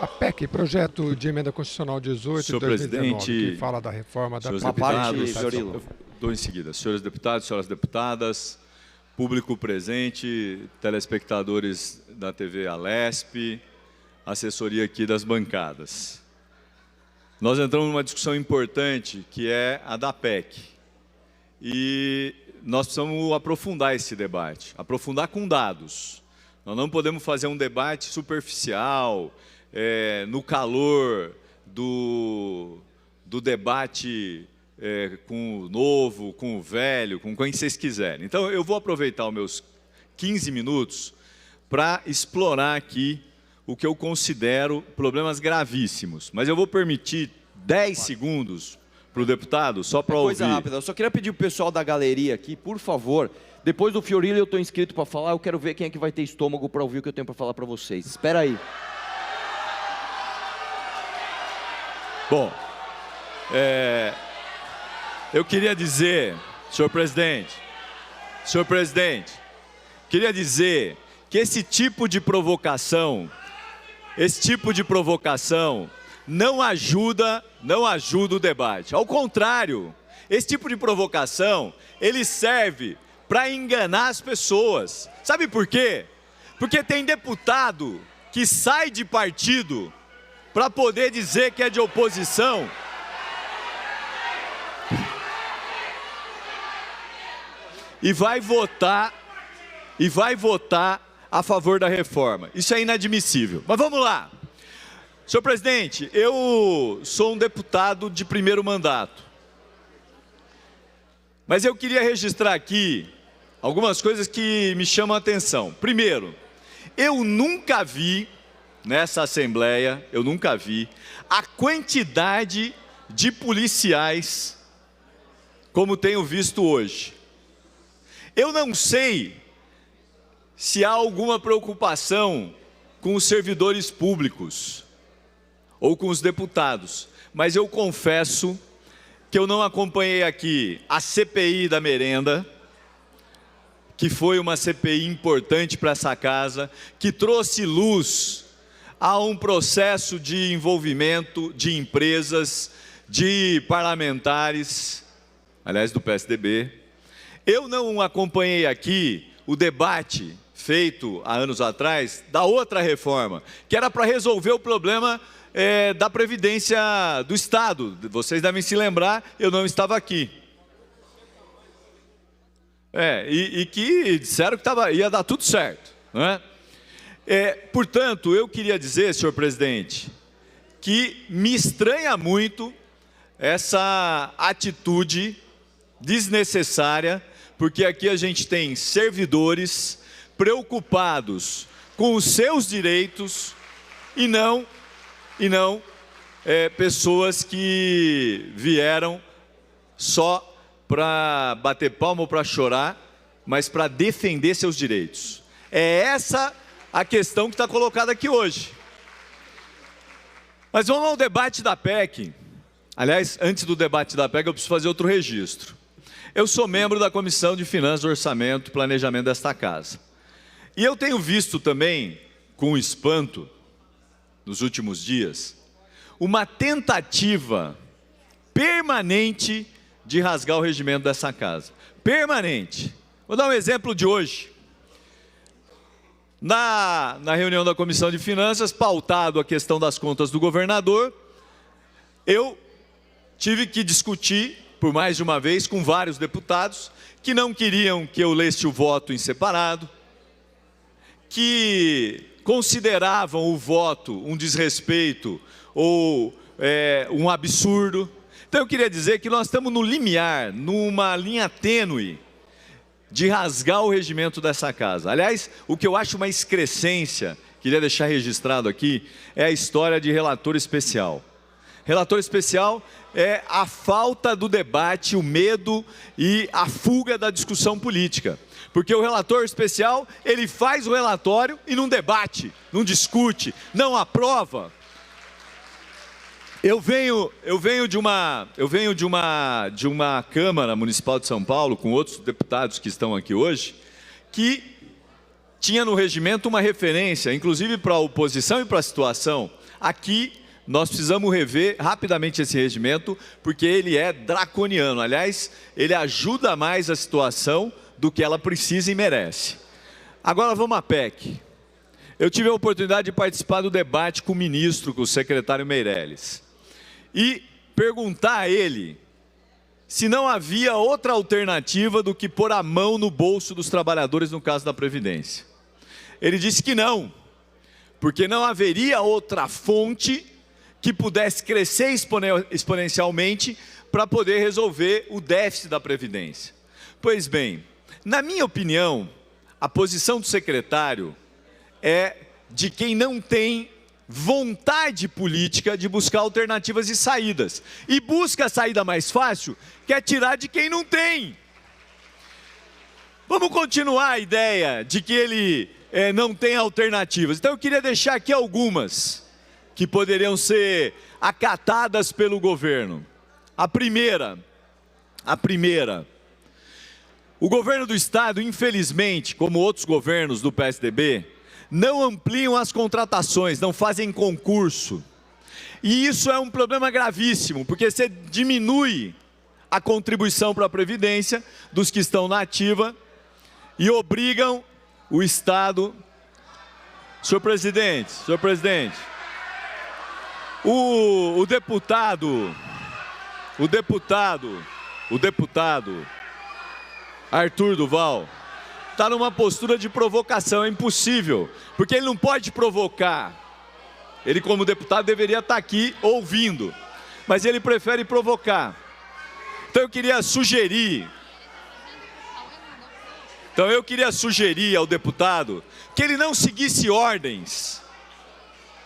A PEC, Projeto de Emenda Constitucional 18 de 2019, que fala da reforma da... Uma parte, eu dou em seguida. Senhores deputados, senhoras deputadas, público presente, telespectadores da TV Alesp, assessoria aqui das bancadas. Nós entramos numa discussão importante, que é a da PEC. E nós precisamos aprofundar esse debate, aprofundar com dados. Nós não podemos fazer um debate superficial, no calor do debate com o novo, com o velho, com quem vocês quiserem. Então, eu vou aproveitar os meus 15 minutos para explorar aqui o que eu considero problemas gravíssimos. Mas eu vou permitir 10 segundos para o deputado, só para ouvir. Coisa rápida, eu só queria pedir para o pessoal da galeria aqui, por favor, depois do Fiorillo eu estou inscrito para falar, eu quero ver quem é que vai ter estômago para ouvir o que eu tenho para falar para vocês. Espera aí. Bom, eu queria dizer, senhor presidente, queria dizer que esse tipo de provocação não ajuda o debate. Ao contrário, esse tipo de provocação, ele serve para enganar as pessoas. Sabe por quê? Porque tem deputado que sai de partido para poder dizer que é de oposição. E vai votar a favor da reforma. Isso é inadmissível. Mas vamos lá. Senhor presidente, eu sou um deputado de primeiro mandato. Mas eu queria registrar aqui algumas coisas que me chamam a atenção. Primeiro, eu nunca vi nessa Assembleia, a quantidade de policiais como tenho visto hoje. Eu não sei se há alguma preocupação com os servidores públicos ou com os deputados, mas eu confesso que eu não acompanhei aqui a CPI da merenda, que foi uma CPI importante para essa casa, que trouxe luz a um processo de envolvimento de empresas, de parlamentares, aliás, do PSDB. Eu não acompanhei aqui o debate feito há anos atrás da outra reforma, que era para resolver o problema da Previdência do Estado. Vocês devem se lembrar, eu não estava aqui. E que disseram que ia dar tudo certo, não é? Portanto, eu queria dizer, senhor presidente, que me estranha muito essa atitude desnecessária, porque aqui a gente tem servidores preocupados com os seus direitos e não pessoas que vieram só para bater palma ou para chorar, mas para defender seus direitos. É essa a questão que está colocada aqui hoje. Mas vamos ao debate da PEC. Aliás, antes do debate da PEC, eu preciso fazer outro registro. Eu sou membro da Comissão de Finanças, Orçamento e Planejamento desta casa. E eu tenho visto também, com espanto, nos últimos dias, uma tentativa permanente de rasgar o regimento dessa casa. Permanente. Vou dar um exemplo de hoje. Na reunião da Comissão de Finanças, pautado a questão das contas do governador, eu tive que discutir, por mais de uma vez, com vários deputados, que não queriam que eu lesse o voto em separado, que consideravam o voto um desrespeito ou um absurdo. Então eu queria dizer que nós estamos no limiar, numa linha tênue, de rasgar o regimento dessa casa. Aliás, o que eu acho uma excrescência, queria deixar registrado aqui, é a história de relator especial. Relator especial é a falta do debate, o medo e a fuga da discussão política. Porque o relator especial, ele faz o relatório e não debate, não discute, não aprova. Eu venho de uma Câmara Municipal de São Paulo, com outros deputados que estão aqui hoje, que tinha no regimento uma referência, inclusive para a oposição e para a situação, aqui nós precisamos rever rapidamente esse regimento, porque ele é draconiano. Aliás, ele ajuda mais a situação do que ela precisa e merece. Agora vamos à PEC. Eu tive a oportunidade de participar do debate com o ministro, com o secretário Meirelles, e perguntar a ele se não havia outra alternativa do que pôr a mão no bolso dos trabalhadores no caso da Previdência. Ele disse que não, porque não haveria outra fonte que pudesse crescer exponencialmente para poder resolver o déficit da Previdência. Pois bem, na minha opinião, a posição do secretário é de quem não tem vontade política de buscar alternativas e saídas. E busca a saída mais fácil, que é tirar de quem não tem. Vamos continuar a ideia de que ele não tem alternativas. Então eu queria deixar aqui algumas que poderiam ser acatadas pelo governo. A primeira, o governo do estado, infelizmente, como outros governos do PSDB, não ampliam as contratações, não fazem concurso. E isso é um problema gravíssimo, porque você diminui a contribuição para a Previdência dos que estão na ativa e obrigam o Estado... Senhor presidente, o deputado Arthur Duval está numa postura de provocação, é impossível, porque ele não pode provocar. Ele, como deputado, deveria estar aqui ouvindo, mas ele prefere provocar. Então eu queria sugerir ao deputado que ele não seguisse ordens.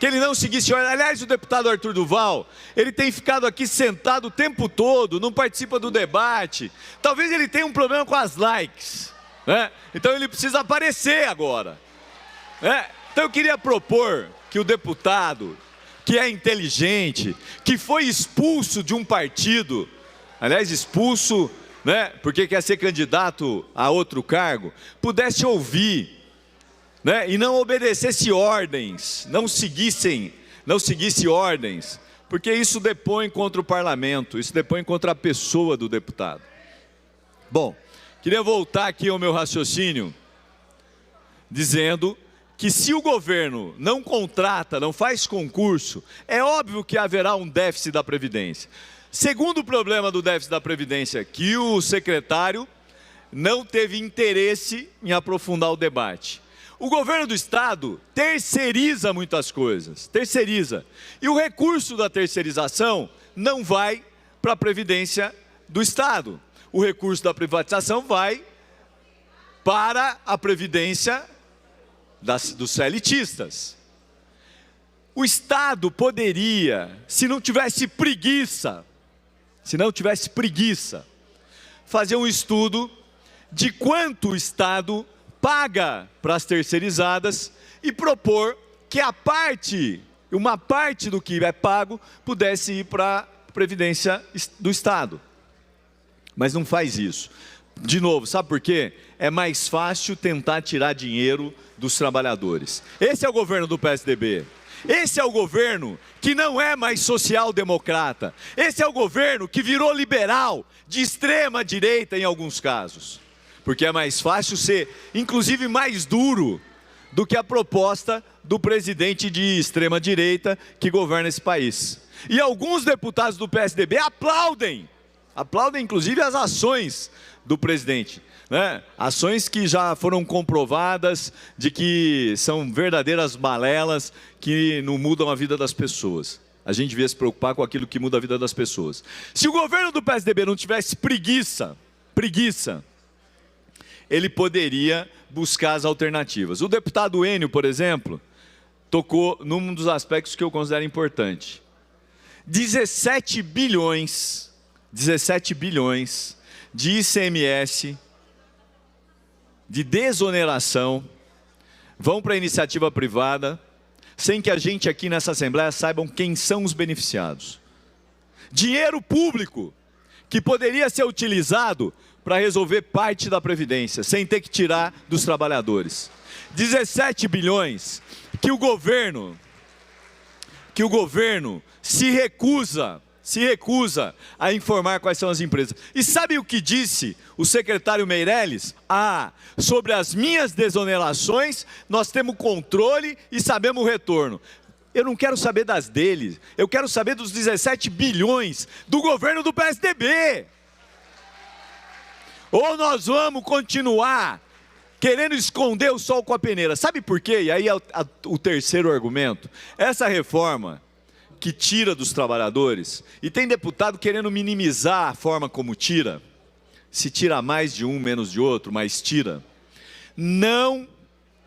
Aliás, o deputado Arthur Duval, ele tem ficado aqui sentado o tempo todo, não participa do debate. Talvez ele tenha um problema com as likes, né? Então ele precisa aparecer agora, né? Então eu queria propor que o deputado, que é inteligente, que foi expulso de um partido, aliás, expulso, né, porque quer ser candidato a outro cargo, pudesse ouvir, né, e não obedecesse ordens, não seguisse ordens, porque isso depõe contra o parlamento, isso depõe contra a pessoa do deputado. Bom, queria voltar aqui ao meu raciocínio, dizendo que se o governo não contrata, não faz concurso, é óbvio que haverá um déficit da Previdência. Segundo problema do déficit da Previdência, que o secretário não teve interesse em aprofundar o debate. O governo do estado terceiriza muitas coisas, e o recurso da terceirização não vai para a Previdência do estado. O recurso da privatização vai para a Previdência dos CLTistas. O estado poderia, se não tivesse preguiça, fazer um estudo de quanto o estado paga para as terceirizadas e propor que uma parte do que é pago pudesse ir para a Previdência do estado. Mas não faz isso. De novo, sabe por quê? É mais fácil tentar tirar dinheiro dos trabalhadores. Esse é o governo do PSDB. Esse é o governo que não é mais social-democrata. Esse é o governo que virou liberal, de extrema direita em alguns casos. Porque é mais fácil ser, inclusive, mais duro do que a proposta do presidente de extrema direita que governa esse país. E alguns deputados do PSDB aplaudem inclusive as ações do presidente, né? Ações que já foram comprovadas de que são verdadeiras balelas que não mudam a vida das pessoas. A gente devia se preocupar com aquilo que muda a vida das pessoas. Se o governo do PSDB não tivesse preguiça, ele poderia buscar as alternativas. O deputado Enio, por exemplo, tocou num dos aspectos que eu considero importante. 17 bilhões de ICMS, de desoneração, vão para a iniciativa privada, sem que a gente aqui nessa Assembleia saibam quem são os beneficiados. Dinheiro público que poderia ser utilizado para resolver parte da Previdência, sem ter que tirar dos trabalhadores. 17 bilhões que o governo que o governo se recusa a informar quais são as empresas. E sabe o que disse o secretário Meirelles? Sobre as minhas desonerações, nós temos controle e sabemos o retorno. Eu não quero saber das deles, eu quero saber dos 17 bilhões do governo do PSDB. Ou nós vamos continuar querendo esconder o sol com a peneira. Sabe por quê? E aí é o terceiro argumento. Essa reforma que tira dos trabalhadores, e tem deputado querendo minimizar a forma como tira, se tira mais de um, menos de outro, mas tira, não,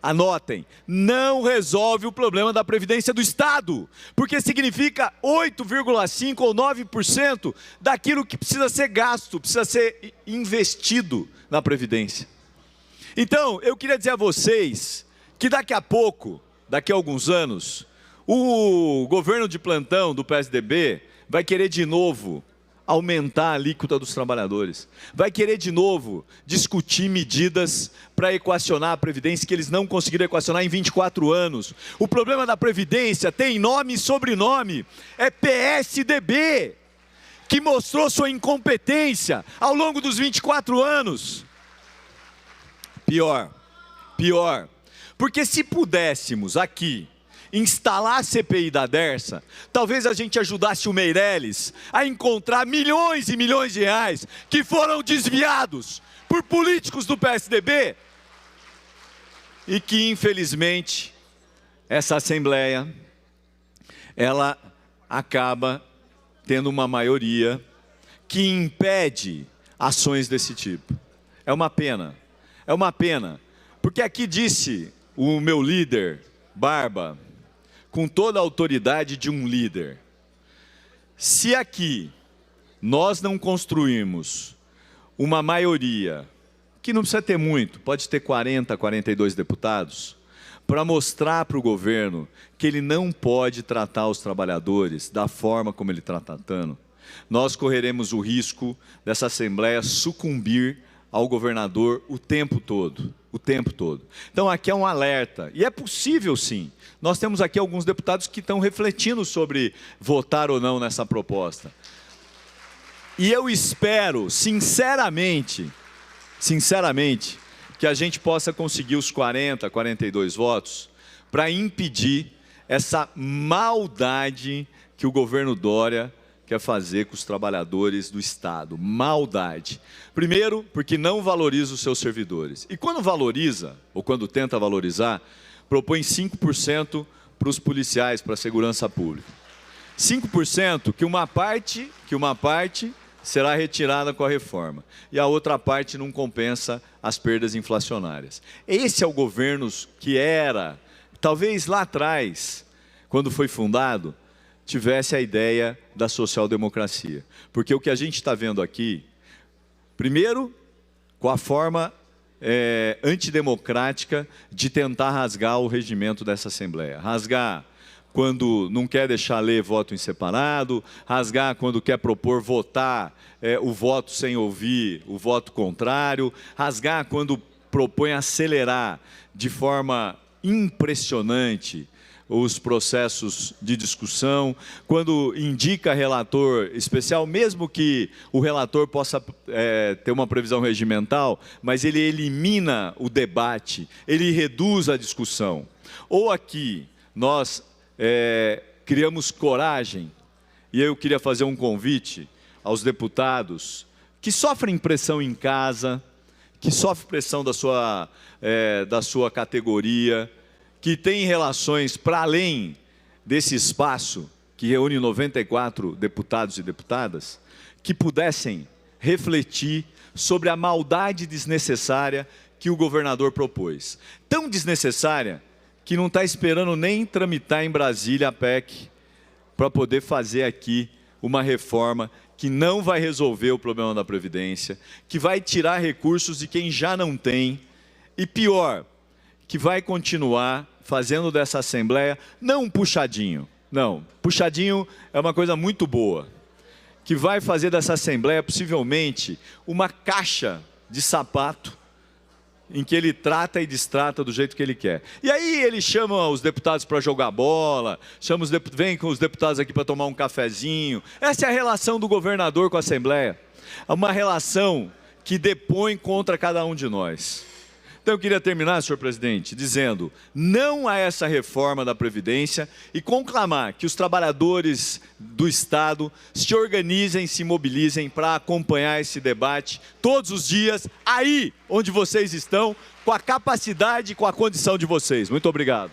anotem, não resolve o problema da Previdência do Estado, porque significa 8,5% ou 9% daquilo que precisa ser gasto, precisa ser investido na Previdência. Então, eu queria dizer a vocês que daqui a pouco, daqui a alguns anos, o governo de plantão do PSDB vai querer de novo aumentar a alíquota dos trabalhadores. Vai querer de novo discutir medidas para equacionar a Previdência que eles não conseguiram equacionar em 24 anos. O problema da Previdência tem nome e sobrenome. É PSDB, que mostrou sua incompetência ao longo dos 24 anos. Pior. Porque se pudéssemos aqui instalar a CPI da Dersa, talvez a gente ajudasse o Meirelles a encontrar milhões e milhões de reais que foram desviados por políticos do PSDB e que, infelizmente, essa Assembleia, ela acaba tendo uma maioria que impede ações desse tipo. É uma pena, porque aqui disse o meu líder, Barba, com toda a autoridade de um líder, se aqui nós não construirmos uma maioria, que não precisa ter muito, pode ter 40, 42 deputados, para mostrar para o governo que ele não pode tratar os trabalhadores da forma como ele está tratando, nós correremos o risco dessa Assembleia sucumbir ao governador o tempo todo. Então aqui é um alerta, e é possível sim. Nós temos aqui alguns deputados que estão refletindo sobre votar ou não nessa proposta. E eu espero, sinceramente, que a gente possa conseguir os 40, 42 votos para impedir essa maldade que o governo Dória quer fazer com os trabalhadores do Estado. Maldade. Primeiro, porque não valoriza os seus servidores. E quando valoriza, ou quando tenta valorizar, propõe 5% para os policiais, para a segurança pública. 5% que uma parte será retirada com a reforma. E a outra parte não compensa as perdas inflacionárias. Esse é o governo que era, talvez lá atrás, quando foi fundado, tivesse a ideia da social-democracia. Porque o que a gente está vendo aqui, primeiro, com a forma antidemocrática de tentar rasgar o regimento dessa Assembleia. Rasgar quando não quer deixar ler voto em separado, rasgar quando quer propor votar o voto sem ouvir o voto contrário, rasgar quando propõe acelerar de forma impressionante os processos de discussão, quando indica relator especial, mesmo que o relator possa ter uma previsão regimental, mas ele elimina o debate, ele reduz a discussão. Ou aqui, nós criamos coragem, e eu queria fazer um convite aos deputados que sofrem pressão em casa, que sofrem pressão da sua categoria, que tem relações para além desse espaço que reúne 94 deputados e deputadas, que pudessem refletir sobre a maldade desnecessária que o governador propôs. Tão desnecessária que não está esperando nem tramitar em Brasília a PEC para poder fazer aqui uma reforma que não vai resolver o problema da Previdência, que vai tirar recursos de quem já não tem, e pior, que vai continuar fazendo dessa Assembleia, não um puxadinho, não, puxadinho é uma coisa muito boa, que vai fazer dessa Assembleia possivelmente uma caixa de sapato em que ele trata e destrata do jeito que ele quer. E aí ele chama os deputados para jogar bola, vem com os deputados aqui para tomar um cafezinho. Essa é a relação do governador com a Assembleia. É uma relação que depõe contra cada um de nós. Então eu queria terminar, senhor presidente, dizendo não a essa reforma da Previdência e conclamar que os trabalhadores do Estado se organizem, se mobilizem para acompanhar esse debate todos os dias, aí onde vocês estão, com a capacidade e com a condição de vocês. Muito obrigado.